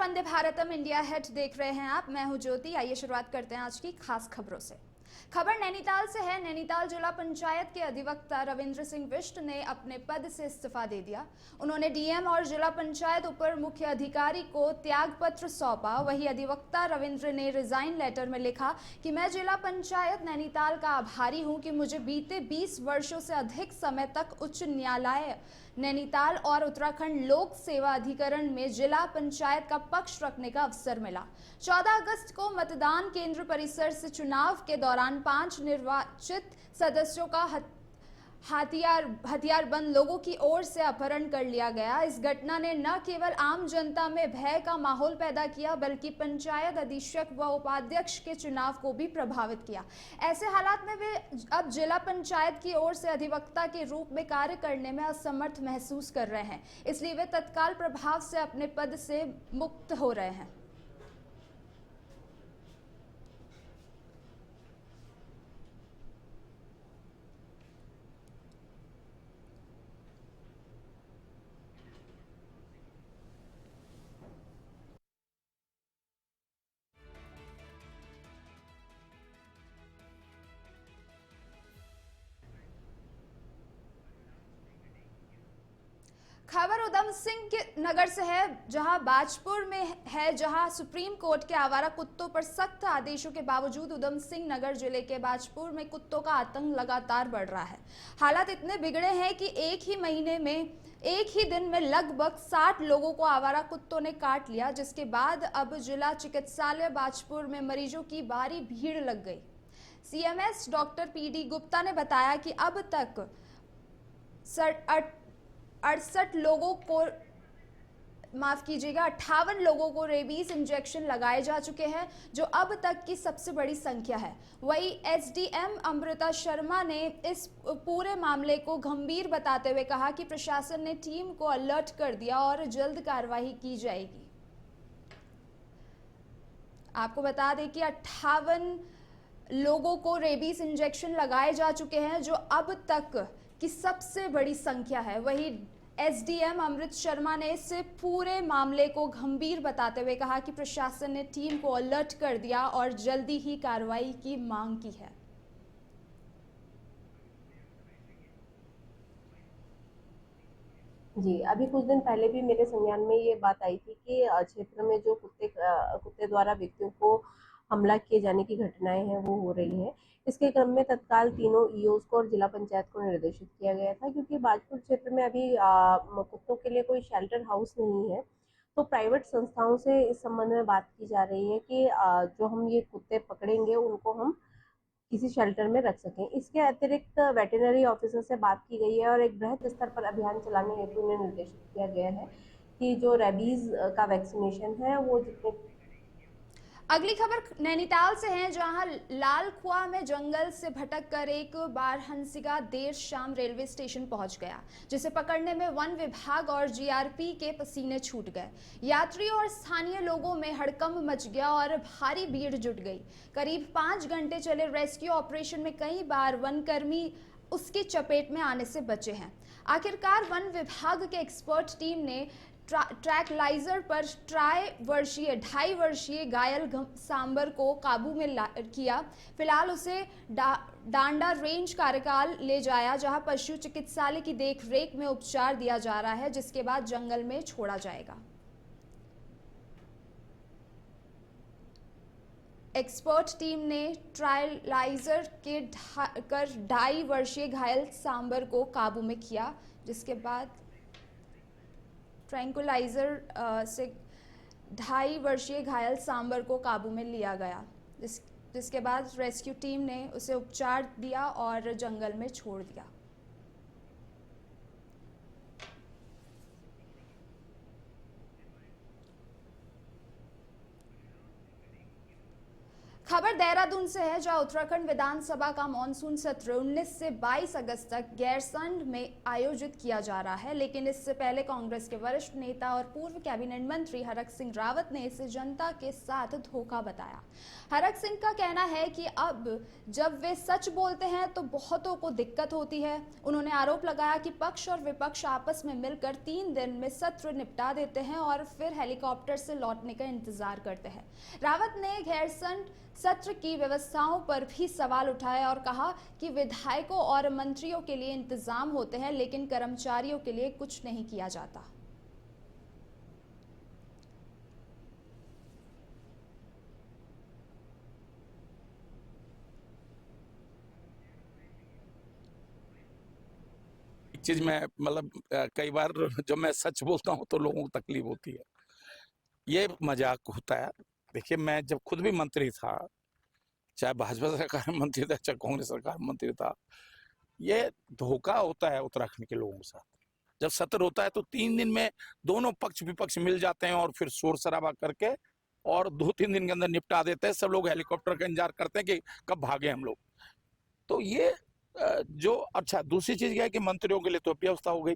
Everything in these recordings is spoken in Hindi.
वंदे भारतम इंडिया हेड देख रहे हैं आप। मैं हूं ज्योति। आइए शुरुआत करते हैं आज की खास खबरों से। खबर नैनीताल से है। नैनीताल जिला पंचायत के अधिवक्ता रविंद्र सिंह बिष्ट ने अपने पद से इस्तीफा दे दिया। उन्होंने डीएम और जिला पंचायत उपर मुख्य अधिकारी को त्याग पत्र सौंपा। वही अधिवक्ता रविंद्र ने रिजाइन लेटर में लिखा कि मैं जिला पंचायत नैनीताल का आभारी हूं कि मुझे बीते 20 वर्षों से अधिक समय तक उच्च न्यायालय नैनीताल और उत्तराखंड लोक सेवा अधिकरण में जिला पंचायत का पक्ष रखने का अवसर मिला। 14 अगस्त को मतदान केंद्र परिसर से चुनाव के दौरान 5 निर्वाचित सदस्यों का हथियारबंद लोगों की ओर से अपहरण कर लिया गया। इस घटना ने न केवल आम जनता में भय का माहौल पैदा किया बल्कि पंचायत अधीक्षक व उपाध्यक्ष के चुनाव को भी प्रभावित किया। ऐसे हालात में वे अब जिला पंचायत की ओर से अधिवक्ता के रूप में कार्य करने में असमर्थ महसूस कर रहे हैं, इसलिए वे तत्काल प्रभाव से अपने पद से मुक्त हो रहे हैं। खबर उधम सिंह के नगर से है, जहां बाजपुर में है, जहां सुप्रीम कोर्ट के आवारा कुत्तों पर सख्त आदेशों के बावजूद उधम सिंह नगर जिले के बाजपुर में कुत्तों का आतंक लगातार बढ़ रहा है। हालात इतने बिगड़े हैं कि एक ही दिन में लगभग 60 लोगों को आवारा कुत्तों ने काट लिया, जिसके बाद अब जिला चिकित्सालय बाजपुर में मरीजों की भारी भीड़ लग गई। सीएमएस डॉक्टर पीडी गुप्ता ने बताया कि अब तक 68 लोगों को 58 लोगों को रेबीज इंजेक्शन लगाए जा चुके हैं, जो अब तक की सबसे बड़ी संख्या है। वहीं एसडीएम अमृता शर्मा ने इस पूरे मामले को गंभीर बताते हुए कहा कि प्रशासन ने टीम को अलर्ट कर दिया और जल्द कार्रवाई की जाएगी। आपको बता दें कि 58 लोगों को रेबीज इंजेक्शन लगाए जा चुके हैं, जो अब तक की सबसे बड़ी संख्या है। वहीं एसडीएम अमृत शर्मा ने इस पूरे मामले को गंभीर बताते हुए कहा कि प्रशासन ने टीम को अलर्ट कर दिया और जल्दी ही कार्रवाई की मांग की है। जी, अभी कुछ दिन पहले भी मेरे संज्ञान में ये बात आई थी कि क्षेत्र में जो कुत्ते द्वारा व्यक्तियों को हमला किए जाने की घटनाएं हैं वो हो रही हैं। इसके क्रम में तत्काल तीनों ईओस को और जिला पंचायत को निर्देशित किया गया था, क्योंकि बाजपुर क्षेत्र में अभी कुत्तों के लिए कोई शेल्टर हाउस नहीं है। तो प्राइवेट संस्थाओं से इस संबंध में बात की जा रही है कि जो हम ये कुत्ते पकड़ेंगे उनको हम किसी शेल्टर में रख सकें। इसके अतिरिक्त वेटरनरी ऑफिसर से बात की गई है और एक बृहद स्तर पर अभियान चलाने हेतु उन्हें निर्देशित किया गया है कि जो रेबीज का वैक्सीनेशन है वो जितने। अगली खबर नैनीताल से है, जहां लाल कुआं में जंगल से भटक कर एक बारहंसिका देर शाम रेलवे स्टेशन पहुंच गया, जिसे पकड़ने में वन विभाग और जीआरपी के पसीने छूट गए। यात्रियों और स्थानीय लोगों में हड़कंप मच गया और भारी भीड़ जुट गई। करीब 5 घंटे चले रेस्क्यू ऑपरेशन में कई बार वनकर्मी उसकी चपेट में आने से बचे हैं। आखिरकार वन विभाग के एक्सपर्ट टीम ने ट्रैकलाइजर पर 2.5 वर्षीय घायल सांबर को काबू में किया। फिलहाल उसे डांडा रेंज कार्यकाल ले जाया, जहां पशु चिकित्सालय की देखरेख में उपचार दिया जा रहा है, जिसके बाद जंगल में छोड़ा जाएगा। एक्सपर्ट टीम ने ट्रायलाइजर के 2.5 वर्षीय घायल सांबर को काबू में किया, जिसके बाद ट्रैंकुलाइजर से 2.5 वर्षीय घायल सांबर को काबू में लिया गया, जिसके बाद रेस्क्यू टीम ने उसे उपचार दिया और जंगल में छोड़ दिया। खबर देहरादून से है, जहां उत्तराखंड विधानसभा का मॉनसून सत्र 19 से 22 अगस्त तक गैरसैंण में आयोजित किया जा रहा है। लेकिन इससे पहले कांग्रेस के वरिष्ठ नेता और पूर्व कैबिनेट मंत्री हरक सिंह रावत ने इसे जनता के साथ धोखा बताया। हरक सिंह का कहना है कि अब जब वे सच बोलते हैं तो बहुतों को दिक्कत होती है। उन्होंने आरोप लगाया कि पक्ष और विपक्ष आपस में मिलकर 3 दिन में सत्र निपटा देते हैं और फिर हेलीकॉप्टर से लौटने का इंतजार करते हैं। रावत ने गैरसैंण सत्र की व्यवस्थाओं पर भी सवाल उठाए और कहा कि विधायकों और मंत्रियों के लिए इंतजाम होते हैं, लेकिन कर्मचारियों के लिए कुछ नहीं किया जाता। एक चीज मैं मतलब कई बार जब मैं सच बोलता हूँ तो लोगों को तकलीफ होती है, ये मजाक होता है। देखिए, मैं जब खुद भी मंत्री था, चाहे भाजपा सरकार में मंत्री था, चाहे कांग्रेस सरकार में मंत्री था, ये धोखा होता है उत्तराखंड के लोगों के साथ। जब सत्र होता है तो 3 दिन में दोनों पक्ष विपक्ष मिल जाते हैं और फिर शोर शराबा करके और 2-3 दिन के अंदर निपटा देते हैं। सब लोग हेलीकॉप्टर का इंतजार करते हैं कि कब भागे हम लोग। तो ये जो अच्छा, दूसरी चीज क्या है कि मंत्रियों के लिए तो व्यवस्था हो गई,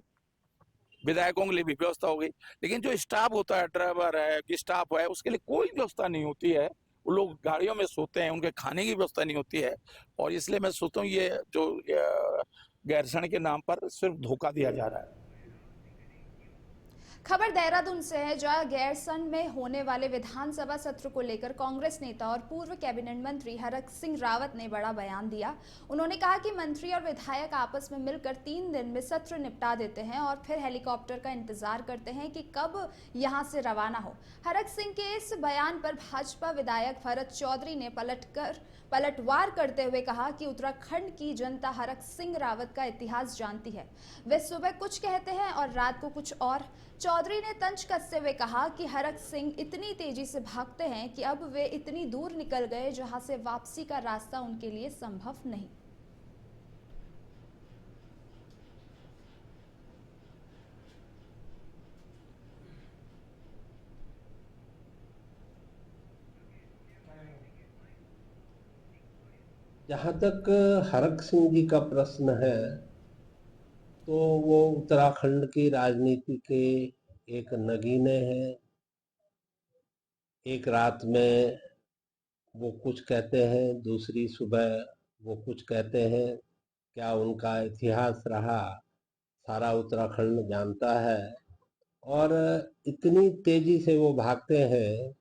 विधायकों के लिए भी व्यवस्था हो गई, लेकिन जो स्टाफ होता है, ड्राइवर है, स्टाफ है, उसके लिए कोई व्यवस्था नहीं होती है। वो लोग गाड़ियों में सोते हैं, उनके खाने की व्यवस्था नहीं होती है। और इसलिए मैं सोचता हूँ ये जो गैरसैंण के नाम पर सिर्फ धोखा दिया जा रहा है। खबर देहरादून से है, जहां गैरसैंण में होने वाले विधानसभा सत्र को लेकर कांग्रेस नेता और पूर्व कैबिनेट मंत्री हरक सिंह रावत ने बड़ा बयान दिया। उन्होंने कहा कि मंत्री और विधायक आपस में मिलकर 3 दिन में सत्र निपटा देते हैं और फिर हेलीकॉप्टर का इंतजार करते हैं कि कब यहां से रवाना हो। हरक सिंह के इस बयान पर भाजपा विधायक भरत चौधरी ने पलटवार करते हुए कहा कि उत्तराखंड की जनता हरक सिंह रावत का इतिहास जानती है। वे सुबह कुछ कहते हैं और रात को कुछ और। चौधरी ने तंज कसते हुए कहा कि हरक सिंह इतनी तेजी से भागते हैं कि अब वे इतनी दूर निकल गए जहां से वापसी का रास्ता उनके लिए संभव नहीं। जहाँ तक हरक सिंह जी का प्रश्न है, तो वो उत्तराखंड की राजनीति के एक नगीने हैं। एक रात में वो कुछ कहते हैं, दूसरी सुबह वो कुछ कहते हैं। क्या उनका इतिहास रहा, सारा उत्तराखंड जानता है। और इतनी तेजी से वो भागते हैं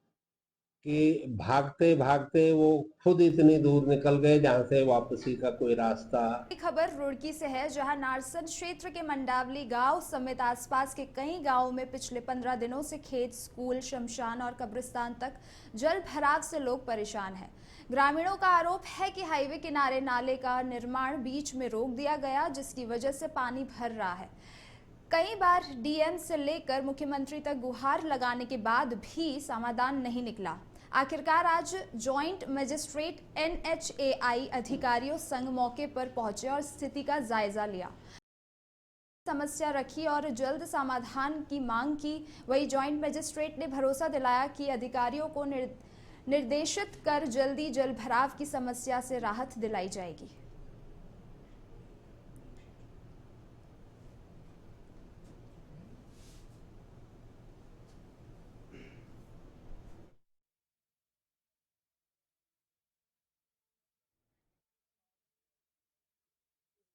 कि भागते भागते वो खुद इतनी दूर निकल गए जहां से वापसी का कोई रास्ता। खबर रुड़की से है, जहां नारसन क्षेत्र के मंडावली गांव समेत आसपास के कई गांवों में पिछले 15 दिनों से खेत, स्कूल, शमशान और कब्रिस्तान तक जल भराव से लोग परेशान हैं। ग्रामीणों का आरोप है कि हाईवे किनारे नाले का निर्माण बीच में रोक दिया गया, जिसकी वजह से पानी भर रहा है। कई बार डीएम से लेकर मुख्यमंत्री तक गुहार लगाने के बाद भी समाधान नहीं निकला। आखिरकार आज जॉइंट मजिस्ट्रेट NHAI अधिकारियों संग मौके पर पहुंचे और स्थिति का जायजा लिया, समस्या रखी और जल्द समाधान की मांग की। वही जॉइंट मजिस्ट्रेट ने भरोसा दिलाया कि अधिकारियों को निर्देशित कर जल्दी जल भराव की समस्या से राहत दिलाई जाएगी।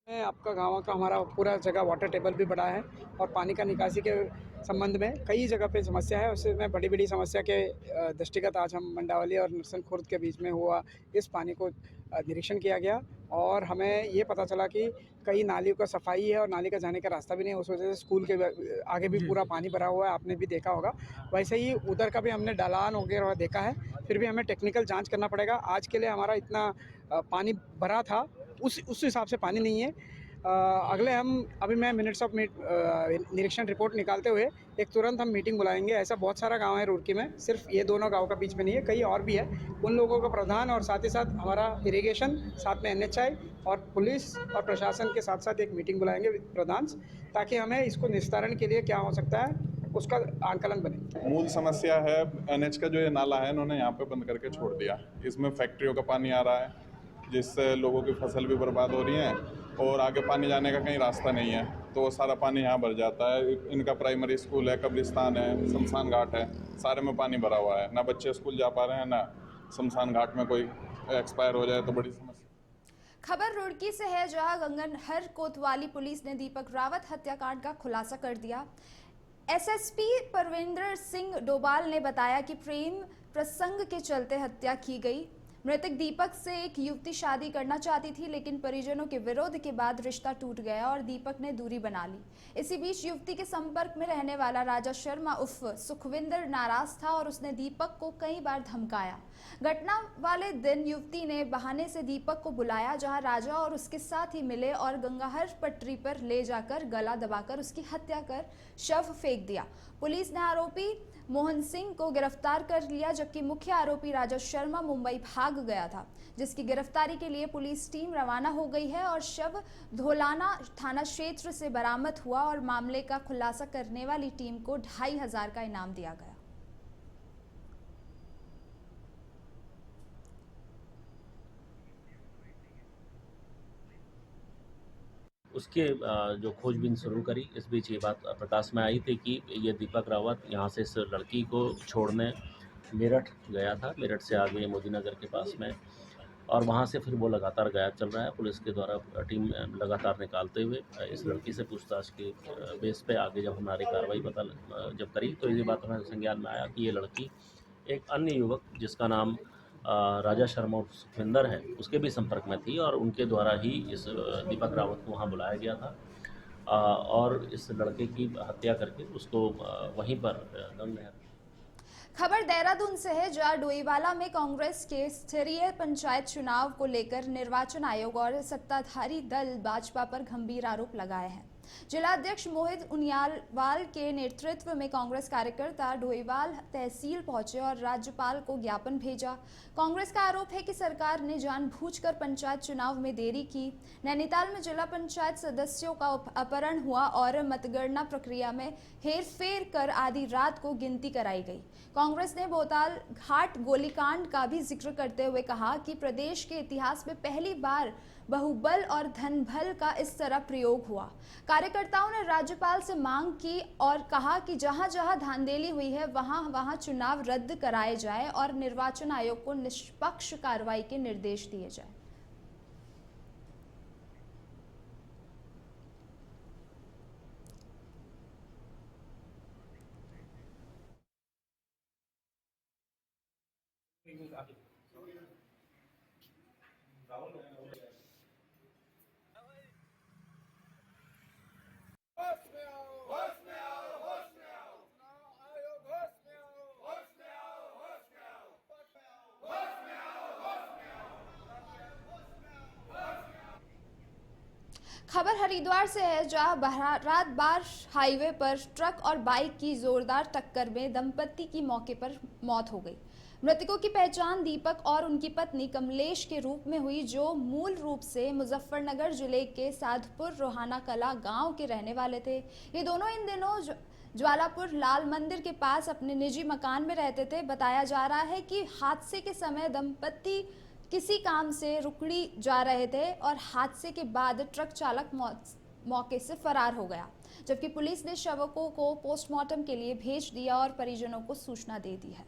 आपका गाँव का हमारा पूरा जगह वाटर टेबल भी बढ़ा है और पानी का निकासी के संबंध में कई जगह पे समस्या है। उसमें बड़ी बड़ी समस्या के दृष्टिगत आज हम मंडावली और नरसन खुर्द के बीच में हुआ इस पानी को निरीक्षण किया गया और हमें ये पता चला कि कई नालियों का सफाई है और नाली का जाने का रास्ता भी नहीं है। उस वजह से स्कूल के आगे भी पूरा पानी भरा हुआ है, आपने भी देखा होगा। वैसे ही उधर का भी हमने ढलान वगैरह देखा है, फिर भी हमें टेक्निकल जांच करना पड़ेगा। आज के लिए हमारा इतना पानी भरा था, उस हिसाब से पानी नहीं है। अभी मैं मिनट्स ऑफ निरीक्षण रिपोर्ट निकालते हुए एक तुरंत हम मीटिंग बुलाएंगे। ऐसा बहुत सारा गांव है रुड़की में, सिर्फ ये दोनों गांव का बीच में नहीं है, कई और भी है। उन लोगों का प्रधान और साथ ही साथ हमारा इरिगेशन, साथ में NHI और पुलिस और प्रशासन के साथ साथ एक मीटिंग बुलाएंगे प्रधान, ताकि हमें इसको निस्तारण के लिए क्या हो सकता है उसका आंकलन बने। मूल समस्या है एनएच का जो ये नाला है इन्होंने यहाँ पे बंद करके छोड़ दिया। इसमें फैक्ट्रियों का पानी आ रहा है जिससे लोगों की फसल भी बर्बाद हो रही है और आगे पानी जाने का कहीं रास्ता नहीं है, तो वो सारा पानी यहाँ भर जाता है। इनका प्राइमरी स्कूल है, कब्रिस्तान है, शमशान घाट है, सारे में पानी भरा हुआ है। ना बच्चे स्कूल जा पा रहे हैं, ना शमशान घाट में कोई एक्सपायर हो जाए तो बड़ी समस्या। खबर रुड़की से है, जहां गंगनहर कोतवाली पुलिस ने दीपक रावत हत्याकांड का खुलासा कर दिया। एसएसपी परविंदर सिंह डोभाल ने बताया कि प्रेम प्रसंग के चलते हत्या की गई। मृतक दीपक से एक युवती शादी करना चाहती थी, लेकिन परिजनों के विरोध के बाद रिश्ता टूट गया और दीपक ने दूरी बना ली। इसी बीच युवती के संपर्क में रहने वाला राजा शर्मा उर्फ सुखविंदर नाराज था और उसने दीपक को कई बार धमकाया। घटना वाले दिन युवती ने बहाने से दीपक को बुलाया, जहां राजा और उसके साथ ही मिले और गंगाहर पटरी पर ले जाकर गला दबाकर उसकी हत्या कर शव फेंक दिया। पुलिस ने आरोपी मोहन सिंह को गिरफ्तार कर लिया, जबकि मुख्य आरोपी राजा शर्मा मुंबई भाग गया था, जिसकी गिरफ्तारी के लिए पुलिस टीम रवाना हो गई है और शव धोलाना थाना क्षेत्र से बरामद हुआ और मामले का खुलासा करने वाली टीम को 2500 का इनाम दिया गया। उसके जो खोजबीन शुरू करी, इस बीच ये बात प्रकाश में आई थी कि ये दीपक रावत यहाँ से इस लड़की को छोड़ने मेरठ गया था। मेरठ से आगे मोदीनगर के पास में, और वहाँ से फिर वो लगातार गायब चल रहा है। पुलिस के द्वारा टीम लगातार निकालते हुए इस लड़की से पूछताछ के बेस पे आगे जब हमारी कार्रवाई जब करी तो ये बात हमें संज्ञान में आया कि ये लड़की एक अन्य युवक जिसका नाम राजा शर्मा और सुखविंदर है, उसके भी संपर्क में थी और उनके द्वारा ही इस दीपक रावत को वहाँ बुलाया गया था और इस लड़के की हत्या करके उसको वहीं पर गंगनहर। खबर देहरादून से है, जहां डोईवाला में कांग्रेस के स्तरीय पंचायत चुनाव को लेकर निर्वाचन आयोग और सत्ताधारी दल भाजपा पर गंभीर आरोप लगाए हैं। जिलाध्यक्ष मोहित उनियालवाल के नेतृत्व में कांग्रेस कार्यकर्ता डोईवाल तहसील पहुंचे और राज्यपाल को ज्ञापन भेजा। कांग्रेस का आरोप है कि सरकार ने जानबूझकर पंचायत चुनाव में देरी की। नैनीताल में जिला पंचायत सदस्यों का अपहरण हुआ और मतगणना प्रक्रिया में हेरफेर कर आधी रात को गिनती कराई गई। कांग्रेस ने बोताल घाट गोलीकांड का भी जिक्र करते हुए कहा कि प्रदेश के इतिहास में पहली बार बहुबल और धनबल का इस तरह प्रयोग हुआ। कार्यकर्ताओं ने राज्यपाल से मांग की और कहा कि जहां जहां धांधली हुई है वहां वहां चुनाव रद्द कराए जाए और निर्वाचन आयोग को निष्पक्ष कार्रवाई के निर्देश दिए जाए। खबर हरिद्वार से है, जहां रात बार हाईवे पर ट्रक और बाइक की जोरदार टक्कर में दंपति की मौके पर मौत हो गई। मृतकों की पहचान दीपक और उनकी पत्नी कमलेश के रूप में हुई, जो मूल रूप से मुजफ्फरनगर जिले के साधपुर रोहाना कला गांव के रहने वाले थे। ये दोनों इन दिनों ज्वालापुर लाल मंदिर के पास अपने निजी मकान में रहते थे। बताया जा रहा है कि हादसे के समय दंपति किसी काम से रुकड़ी जा रहे थे और हादसे के बाद ट्रक चालक मौके से फरार हो गया, जबकि पुलिस ने शवों को पोस्टमार्टम के लिए भेज दिया और परिजनों को सूचना दे दी है।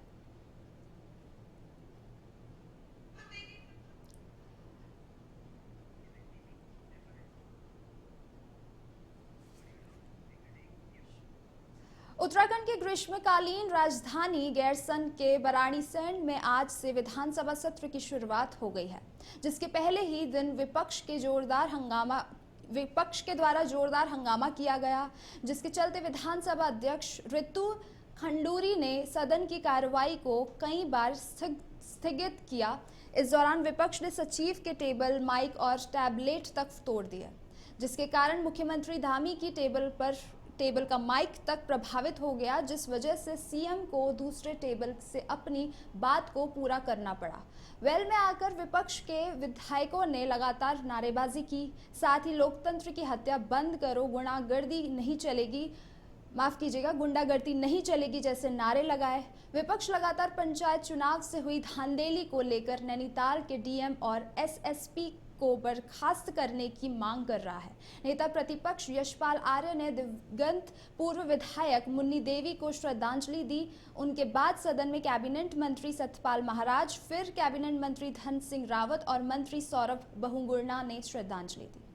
उत्तराखंड की ग्रीष्मकालीन राजधानी गैरसन के बराणीसैंण में आज से विधानसभा सत्र की शुरुआत हो गई है, जिसके पहले ही दिन विपक्ष के द्वारा जोरदार हंगामा किया गया, जिसके चलते विधानसभा अध्यक्ष ऋतु खंडूरी ने सदन की कार्रवाई को कई बार स्थगित किया। इस दौरान विपक्ष ने सचिव के टेबल, माइक और टैबलेट तक तोड़ दिए, जिसके कारण मुख्यमंत्री धामी की टेबल का माइक तक प्रभावित हो गया, जिस वजह से सीएम को दूसरे टेबल से अपनी बात को पूरा करना पड़ा। वेल में आकर विपक्ष के विधायकों ने लगातार नारेबाजी की, साथ ही लोकतंत्र की हत्या बंद करो, गुंडागर्दी नहीं चलेगी, माफ कीजिएगा, गुंडागर्दी नहीं चलेगी जैसे नारे लगाए। विपक्ष लगातार पंचायत चुनाव से हुई धांधली को लेकर नैनीताल के डीएम और एसएसपी को बर्खास्त करने की मांग कर रहा है। नेता प्रतिपक्ष यशपाल आर्य ने दिवंगत पूर्व विधायक मुन्नी देवी को श्रद्धांजलि दी। उनके बाद सदन में कैबिनेट मंत्री सतपाल महाराज, फिर कैबिनेट मंत्री धन सिंह रावत और मंत्री सौरभ बहुगुणा ने श्रद्धांजलि दी।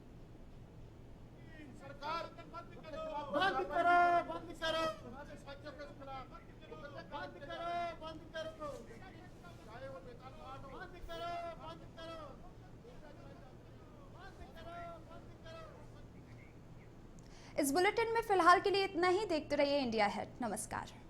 इस बुलेटिन में फिलहाल के लिए इतना ही। देखते रहिए इंडिया हेड। नमस्कार।